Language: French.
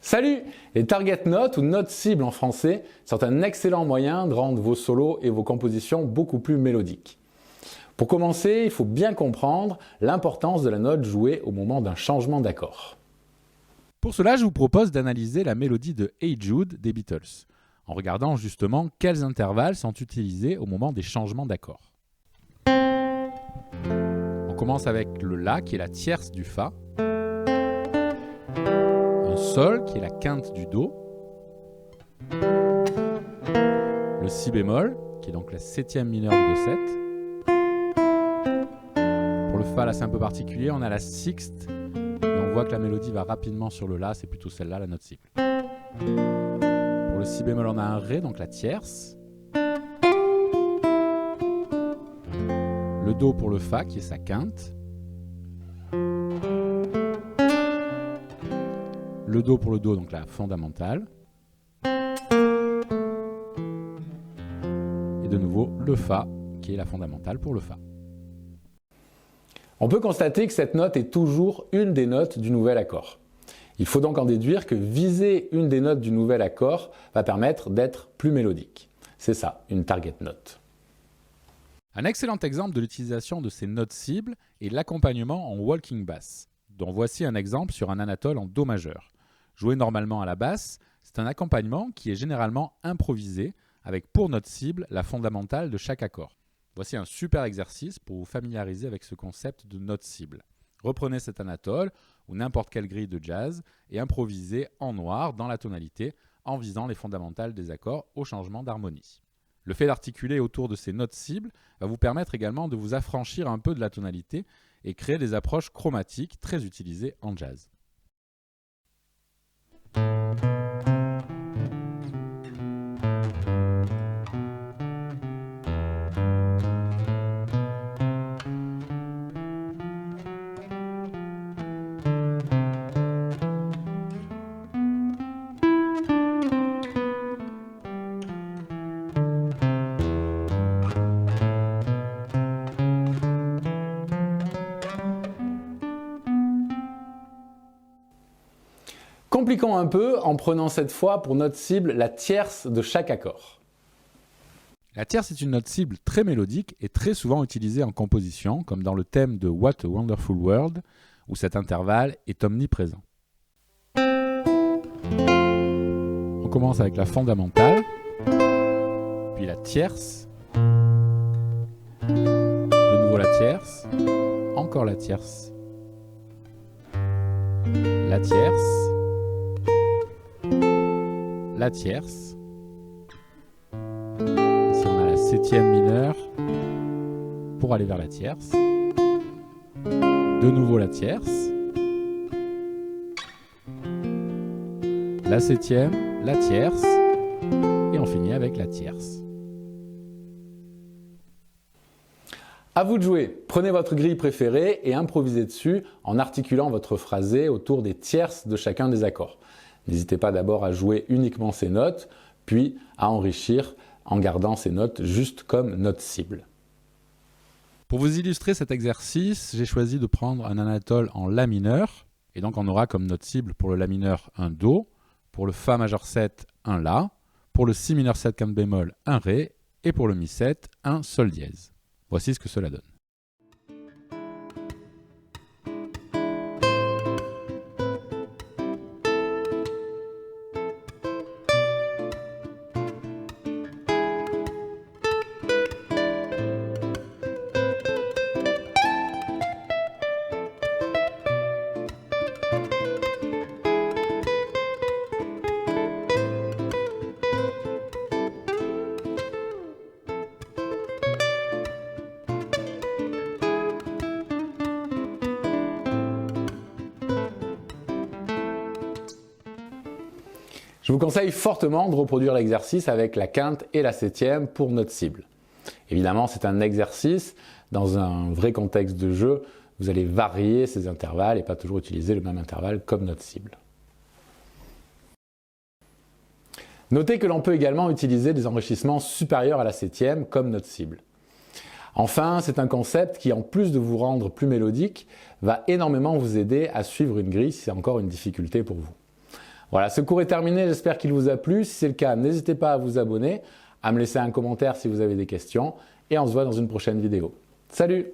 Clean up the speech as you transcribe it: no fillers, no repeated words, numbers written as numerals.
Salut! Les target notes ou notes cibles en français sont un excellent moyen de rendre vos solos et vos compositions beaucoup plus mélodiques. Pour commencer, il faut bien comprendre l'importance de la note jouée au moment d'un changement d'accord. Pour cela, je vous propose d'analyser la mélodie de Hey Jude des Beatles, en regardant justement quels intervalles sont utilisés au moment des changements d'accords. On commence avec le La qui est la tierce du Fa, un Sol qui est la quinte du Do, le Si bémol qui est donc la septième mineure de Do 7. Pour le Fa, là c'est un peu particulier, on a la sixte et on voit que la mélodie va rapidement sur le La, c'est plutôt celle-là la note cible. Pour le Si bémol, on a un Ré, donc la tierce. Le Do pour le Fa qui est sa quinte. Le Do pour le Do, donc la fondamentale. Et de nouveau le Fa qui est la fondamentale pour le Fa. On peut constater que cette note est toujours une des notes du nouvel accord. Il faut donc en déduire que viser une des notes du nouvel accord va permettre d'être plus mélodique. C'est ça, une target note. Un excellent exemple de l'utilisation de ces notes cibles est l'accompagnement en walking bass, dont voici un exemple sur un Anatole en Do majeur. Joué normalement à la basse, c'est un accompagnement qui est généralement improvisé avec pour note cible la fondamentale de chaque accord. Voici un super exercice pour vous familiariser avec ce concept de note cible. Reprenez cet Anatole ou n'importe quelle grille de jazz et improvisez en noir dans la tonalité en visant les fondamentales des accords au changement d'harmonie. Le fait d'articuler autour de ces notes cibles va vous permettre également de vous affranchir un peu de la tonalité et créer des approches chromatiques très utilisées en jazz. Compliquons un peu en prenant cette fois pour note cible la tierce de chaque accord. La tierce est une note cible très mélodique et très souvent utilisée en composition, comme dans le thème de What a Wonderful World, où cet intervalle est omniprésent. On commence avec la fondamentale, puis la tierce, de nouveau la tierce, encore la tierce, la tierce, la tierce. Ici on a la septième mineure pour aller vers la tierce. De nouveau la tierce. La septième, la tierce. Et on finit avec la tierce. À vous de jouer. Prenez votre grille préférée et improvisez dessus en articulant votre phrasé autour des tierces de chacun des accords. N'hésitez pas d'abord à jouer uniquement ces notes, puis à enrichir en gardant ces notes juste comme notes cibles. Pour vous illustrer cet exercice, j'ai choisi de prendre un Anatole en La mineur. Et donc on aura comme note cible pour le La mineur un Do, pour le Fa majeur 7 un La, pour le Si mineur 7 quinte bémol un Ré, et pour le Mi 7 un Sol dièse. Voici ce que cela donne. Je vous conseille fortement de reproduire l'exercice avec la quinte et la septième pour note cible. Évidemment, c'est un exercice. Dans un vrai contexte de jeu, vous allez varier ces intervalles et pas toujours utiliser le même intervalle comme note cible. Notez que l'on peut également utiliser des enrichissements supérieurs à la septième comme note cible. Enfin, c'est un concept qui, en plus de vous rendre plus mélodique, va énormément vous aider à suivre une grille si c'est encore une difficulté pour vous. Voilà, ce cours est terminé, j'espère qu'il vous a plu. Si c'est le cas, n'hésitez pas à vous abonner, à me laisser un commentaire si vous avez des questions et on se voit dans une prochaine vidéo. Salut!